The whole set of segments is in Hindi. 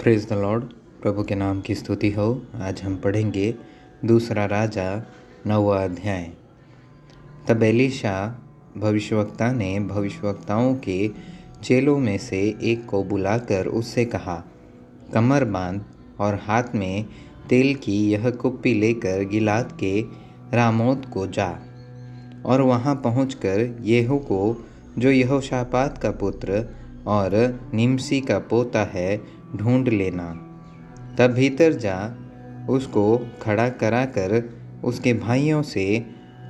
Praise the Lord. प्रभु के नाम की स्तुति हो। आज हम पढ़ेंगे दूसरा राजा 9वां अध्याय। तब एलीशा भविष्यवक्ता ने भविष्यवक्ताओं के चेलों में से एक को बुलाकर उससे कहा, कमर बांध और हाथ में तेल की यह कुप्पी लेकर गिलाद के रामोत को जा और वहाँ पहुँचकर येहू को, जो यहोशापात का पुत्र और निमसी का पोता है, ढूंढ लेना। तब भीतर जा उसको खड़ा कराकर उसके भाइयों से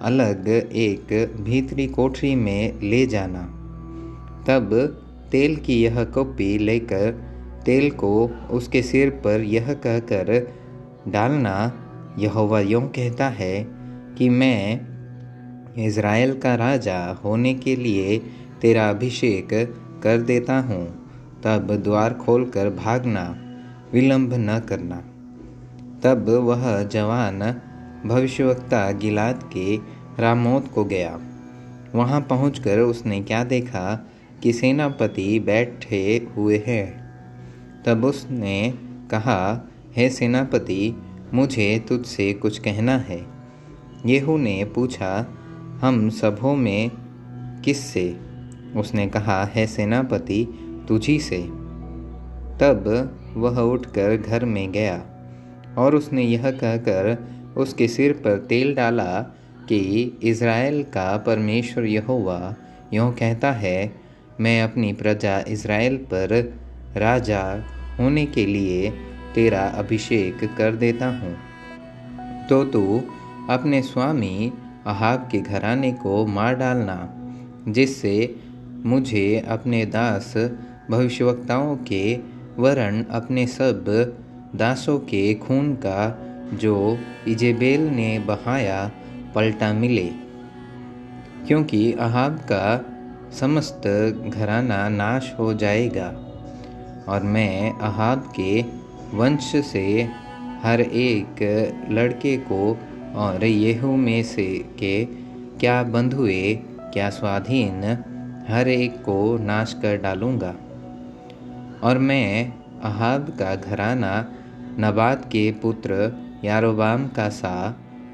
अलग एक भीतरी कोठरी में ले जाना। तब तेल की यह कुप्पी लेकर तेल को उसके सिर पर यह कहकर डालना, यहोवा यूँ कहता है कि मैं इज़राइल का राजा होने के लिए तेरा अभिषेक कर देता हूँ। तब द्वार खोलकर भागना, विलंब न करना। तब वह जवान भविष्यवक्ता गिलाद के रामोत को गया। वहाँ पहुंचकर उसने क्या देखा कि सेनापति बैठे हुए हैं। तब उसने कहा, हे सेनापति, मुझे तुझसे कुछ कहना है। येहू ने पूछा, हम सबों में किससे? उसने कहा, हे सेनापति, तुझी से। तब वह उठकर घर में गया और उसने यह कहकर उसके सिर पर तेल डाला कि इज़राइल का परमेश्वर यहोवा यूँ कहता है, मैं अपनी प्रजा इज़राइल पर राजा होने के लिए तेरा अभिषेक कर देता हूँ। तो तू अपने स्वामी अहाब के घराने को मार डालना, जिससे मुझे अपने दास भविष्यवक्ताओं के वरन अपने सब दासों के खून का, जो इजेबेल ने बहाया, पलटा मिले। क्योंकि अहाब का समस्त घराना नाश हो जाएगा और मैं अहाब के वंश से हर एक लड़के को और येहू में से के क्या बंधुए क्या स्वाधीन हर एक को नाश कर डालूँगा। और मैं अहाब का घराना नबात के पुत्र यारोबाम का सा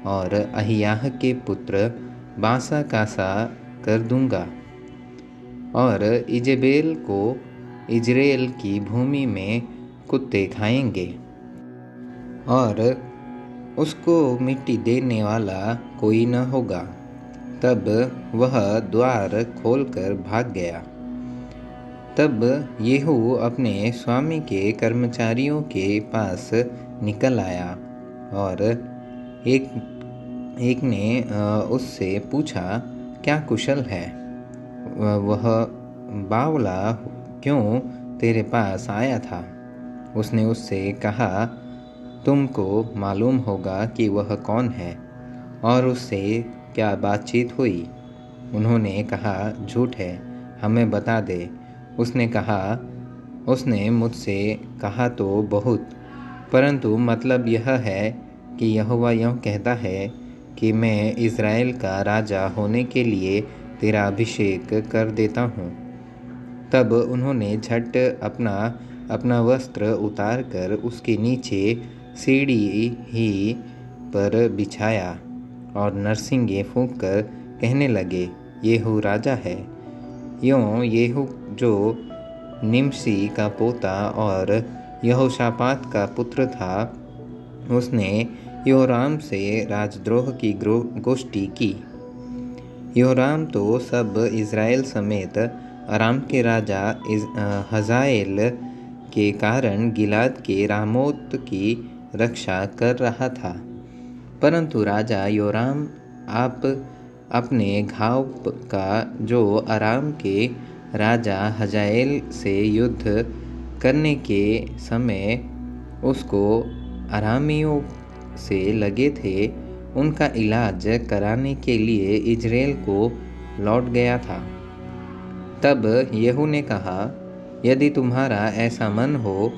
और अहियाह के पुत्र बासा का सा कर दूँगा और इजेबेल को इज़राइल की भूमि में कुत्ते खाएंगे और उसको मिट्टी देने वाला कोई न होगा। तब वह द्वार खोलकर भाग गया। तब येहू अपने स्वामी के कर्मचारियों के पास निकल आया और एक ने उससे पूछा, क्या कुशल है? वह बावला क्यों तेरे पास आया था? उसने उससे कहा, तुमको मालूम होगा कि वह कौन है और उससे क्या बातचीत हुई। उन्होंने कहा, झूठ है, हमें बता दे। उसने कहा, उसने मुझसे कहा तो बहुत, परंतु मतलब यह है कि यहोवा यूँ कहता है कि मैं इज़राइल का राजा होने के लिए तेरा अभिषेक कर देता हूँ। तब उन्होंने झट अपना अपना वस्त्र उतार कर उसके नीचे सीढ़ी ही पर बिछाया और नरसिंगे फूंक कर कहने लगे, येहू राजा है। यूँ येहू, जो निमसी का पोता और यहोशापात का पुत्र था, उसने योराम से राजद्रोह की गोष्ठी की। योराम तो सब इज़राइल समेत अराम के राजा हजाएल के कारण गिलाद के रामोत की रक्षा कर रहा था। परंतु राजा योराम आप अपने घाव का, जो अराम के राजा हजाएल से युद्ध करने के समय उसको अरामियों से लगे थे, उनका इलाज कराने के लिए इज़राइल को लौट गया था। तब येहू ने कहा, यदि तुम्हारा ऐसा मन हो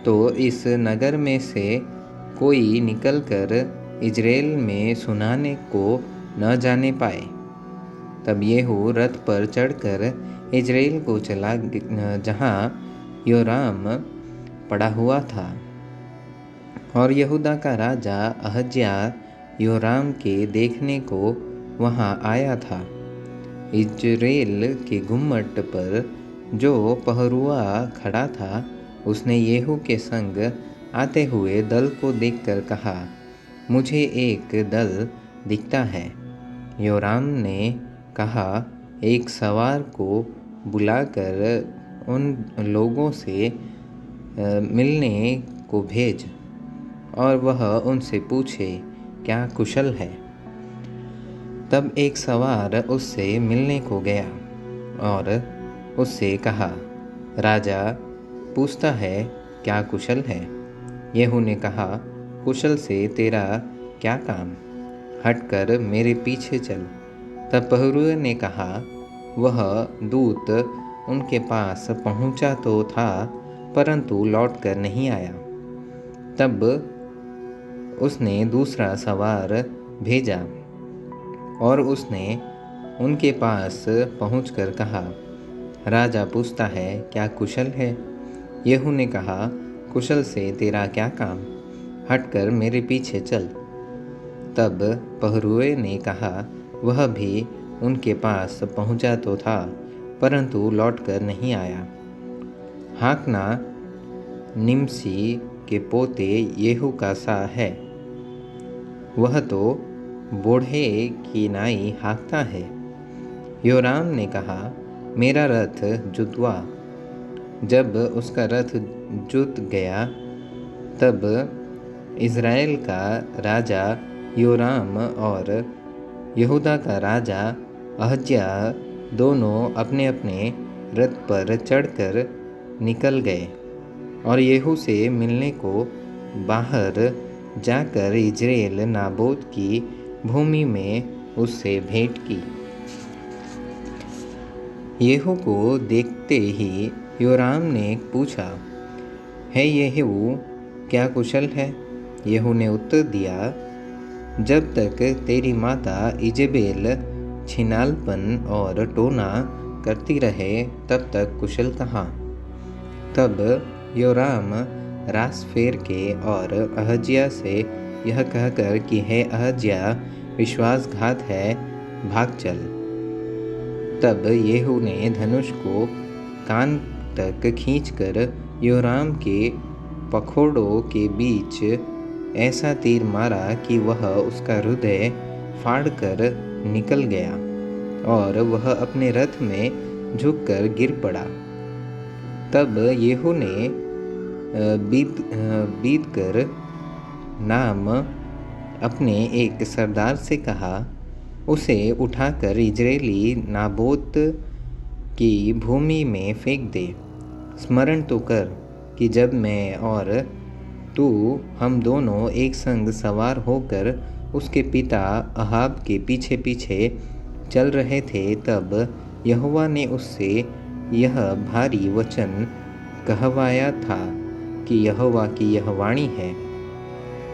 तो इस नगर में से कोई निकलकर इज़राइल में सुनाने को न जाने पाए। तब येहू रथ पर चढ़कर इज़राइल को चला, जहाँ योराम पड़ा हुआ था। और यहूदा का राजा अहज्या योराम के देखने को वहाँ आया था। इजराइल के गुम्मट पर जो पहरुआ खड़ा था, उसने येहू के संग आते हुए दल को देखकर कहा, मुझे एक दल दिखता है। योराम ने कहा, एक सवार को बुलाकर उन लोगों से मिलने को भेज, और वह उनसे पूछे, क्या कुशल है। तब एक सवार उससे मिलने को गया और उससे कहा, राजा पूछता है, क्या कुशल है। येहू ने कहा, कुशल से तेरा क्या काम, हटकर मेरे पीछे चल। तब पहरुए ने कहा, वह दूत उनके पास पहुंचा तो था, परंतु लौट कर नहीं आया। तब उसने दूसरा सवार भेजा और उसने उनके पास पहुंचकर कहा, राजा पूछता है, क्या कुशल है। येहू ने कहा, कुशल से तेरा क्या काम, हटकर मेरे पीछे चल। तब पहरुए ने कहा, वह भी उनके पास पहुंचा तो था, परंतु लौटकर नहीं आया। हाकना निमसी के पोते येहू का सा है, वह तो बूढ़े की नाई हाँकता है। योराम ने कहा, मेरा रथ जुतवा। जब उसका रथ जुत गया, तब इज़राइल का राजा योराम और यहूदा का राजा अहज्या दोनों अपने अपने रथ पर चढ़कर निकल गए और येहू से मिलने को बाहर जाकर इज़राइल नाबोत की भूमि में उससे भेंट की। येहू को देखते ही योराम ने पूछा, है येहू क्या कुशल है। येहू ने उत्तर दिया, जब तक तेरी माता इजेबेल छिनालपन और टोना करती रहे, तब तक कुशल कहाँ। तब योराम रास फेर के और अहज्या से यह कहकर कि हे अहज्या, विश्वासघात है, भाग चल। तब येहू ने धनुष को कान तक खींचकर योराम के पखोड़ों के बीच ऐसा तीर मारा कि वह उसका हृदय फाड़कर निकल गया और वह अपने रथ में झुककर गिर पड़ा। तब येहू ने बीदकर नाम अपने एक सरदार से कहा, उसे उठाकर इजरायली नाबोत की भूमि में फेंक दे। स्मरण तो कर कि जब मैं और तू हम दोनों एक संग सवार होकर उसके पिता अहाब के पीछे पीछे चल रहे थे, तब यहोवा ने उससे यह भारी वचन कहवाया था कि यहोवा की यह वाणी है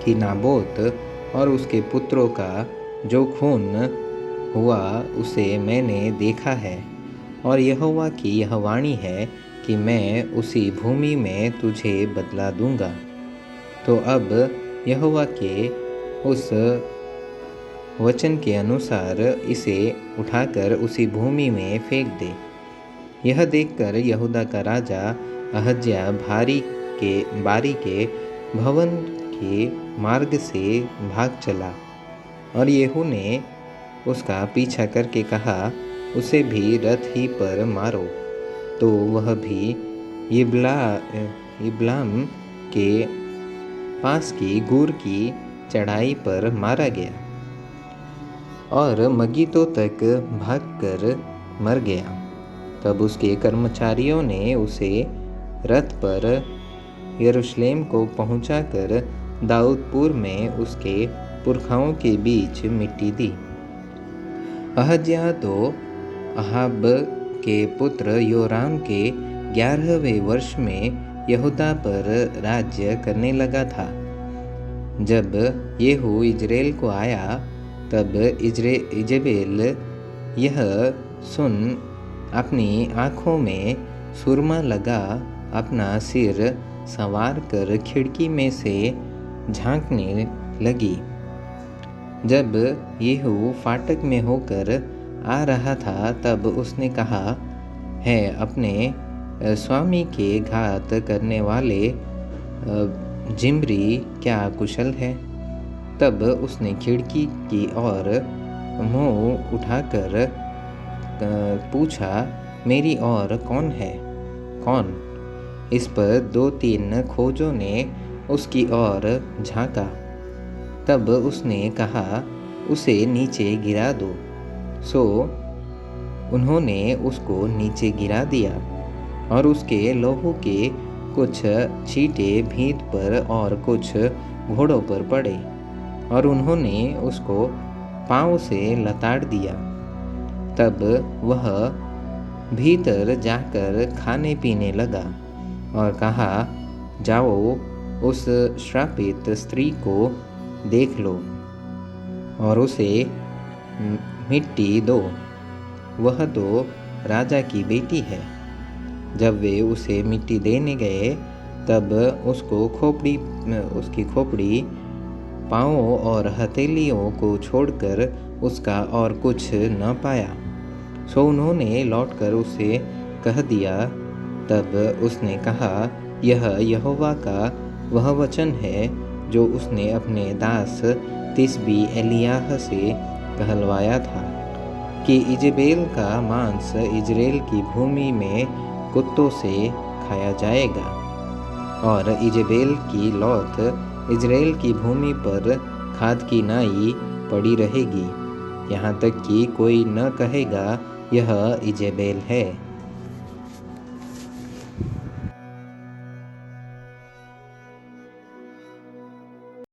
कि नाबोत और उसके पुत्रों का जो खून हुआ उसे मैंने देखा है, और यहोवा की यह वाणी है कि मैं उसी भूमि में तुझे बदला दूंगा। तो अब यहोवा के उस वचन के अनुसार इसे उठाकर उसी भूमि में फेंक दे। यह देखकर यहूदा का राजा अहज्या बारी के भवन के मार्ग से भाग चला, और येहू ने उसका पीछा करके कहा, उसे भी रथ ही पर मारो। तो वह भी इब्लाम के पास की गुर की चढ़ाई पर मारा गया और मगीतो तक भागकर मर गया। तब उसके कर्मचारियों ने उसे रथ पर यरूशलेम को पहुंचाकर दाऊदपुर में उसके पुरखाओं के बीच मिट्टी दी। अहज्या तो अहाब के पुत्र योराम के 11वें वर्ष में यहूदा पर राज्य करने लगा था। जब येहू इजराइल को आया, तब इजेबेल यह सुन अपनी आँखों में सुरमा लगा अपना सिर संवार कर खिड़की में से झांकने लगी। जब येहू फाटक में होकर आ रहा था तब उसने कहा, है अपने स्वामी के घात करने वाले जिम्री क्या कुशल है? तब उसने खिड़की की ओर मुंह उठाकर पूछा, मेरी और कौन है? कौन? इस पर 2-3 खोजों ने उसकी ओर झांका। तब उसने कहा, उसे नीचे गिरा दो। सो उन्होंने उसको नीचे गिरा दिया और उसके लहू के कुछ छींटे भीत पर और कुछ घोड़ों पर पड़े और उन्होंने उसको पांव से लताड़ दिया। तब वह भीतर जाकर खाने पीने लगा और कहा, जाओ उस श्रापित स्त्री को देख लो और उसे मिट्टी दो, वह तो राजा की बेटी है। जब वे उसे मिट्टी देने गए तब उसकी खोपड़ी, पाँवों और हथेलियों को छोड़कर उसका और कुछ न पाया। सो उन्होंने लौटकर उसे कह दिया। तब उसने कहा, यह यहोवा का वह वचन है जो उसने अपने दास तिस्बी एलियाह से कहलवाया था कि इजेबेल का मांस इजराइल की भूमि में कुत्तों से खाया जाएगा और इजेबेल की लौथ इजराइल की भूमि पर खाद की नाई पड़ी रहेगी, यहाँ तक कि कोई न कहेगा यह इजेबेल है।